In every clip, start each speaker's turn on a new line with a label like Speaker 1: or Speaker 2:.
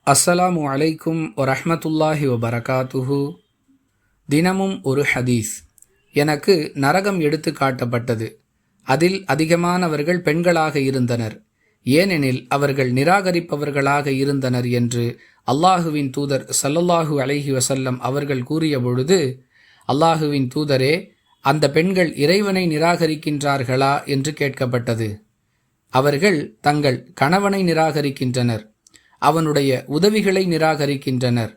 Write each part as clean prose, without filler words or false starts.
Speaker 1: அஸ்ஸலாமு அலைக்கும் வரஹ்மத்துல்லாஹி வபரகாத்துஹு. தினமும் ஒரு ஹதீஸ். எனக்கு நரகம் எடுத்து காட்டப்பட்டது. அதில் அதிகமானவர்கள் பெண்களாக இருந்தனர். ஏனெனில் அவர்கள் நிராகரிப்பவர்களாக இருந்தனர் என்று அல்லாஹுவின் தூதர் ஸல்லல்லாஹு அலைஹி வஸல்லம் அவர்கள் கூறிய பொழுது, அல்லாஹுவின் தூதரே, அந்த பெண்கள் இறைவனை நிராகரிக்கின்றார்களா என்று கேட்கப்பட்டது. அவர்கள் தங்கள் கணவனை நிராகரிக்கின்றனர், அவனுடைய உதவிகளை நிராகரிக்கின்றனர்.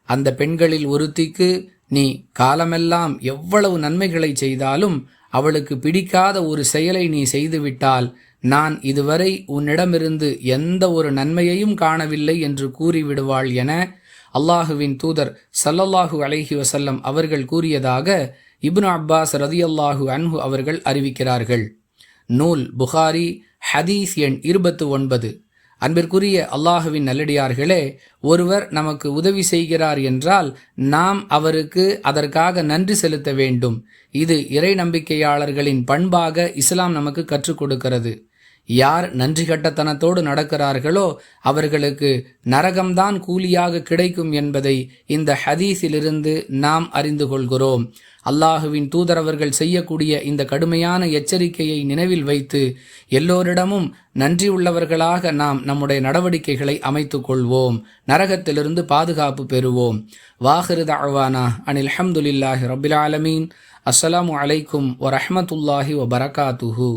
Speaker 1: அந்த பெண்களில் ஒருத்திக்கு நீ காலமெல்லாம் எவ்வளவு நன்மைகளை செய்தாலும் அவளுக்கு பிடிக்காத ஒரு செயலை நீ செய்துவிட்டால் நான் இதுவரை உன்னிடமிருந்து எந்த ஒரு நன்மையையும் காணவில்லை என்று கூறிவிடுவாள் என அல்லாஹுவின் தூதர் ஸல்லல்லாஹு அலைஹி வஸல்லம் அவர்கள் கூறியதாக இப்னு அப்பாஸ் ரதியல்லாஹு அன்ஹு அவர்கள் அறிவிக்கிறார்கள். நூல் புகாரி, ஹதீஸ் எண் 29. அன்பிற்குரிய அல்லாஹுவின் நல்லடியார்களே, ஒருவர் நமக்கு உதவி செய்கிறார் என்றால் நாம் அவருக்கு அதற்காக நன்றி செலுத்த வேண்டும். இது இறை நம்பிக்கையாளர்களின் பண்பாக இஸ்லாம் நமக்கு கற்றுக் கொடுக்கிறது. யார் நன்றி கட்டத்தனத்தோடு நடக்கிறார்களோ அவர்களுக்கு நரகம்தான் கூலியாக கிடைக்கும் என்பதை இந்த ஹதீஸிலிருந்து நாம் அறிந்து கொள்கிறோம். அல்லாஹுவின் தூதரவர்கள் செய்யக்கூடிய இந்த கடுமையான எச்சரிக்கையை நினைவில் வைத்து எல்லோரிடமும் நன்றி உள்ளவர்களாக நாம் நம்முடைய நடவடிக்கைகளை அமைத்துக் கொள்வோம். நரகத்திலிருந்து பாதுகாப்பு பெறுவோம். வாஹிரு தஅவானா அனில் ஹம்துலில்லாஹி ரப்பில் ஆலமீன். அஸ்ஸலாமு அலைக்கும் வரஹ்மத்துல்லாஹி வபரகாத்துஹு.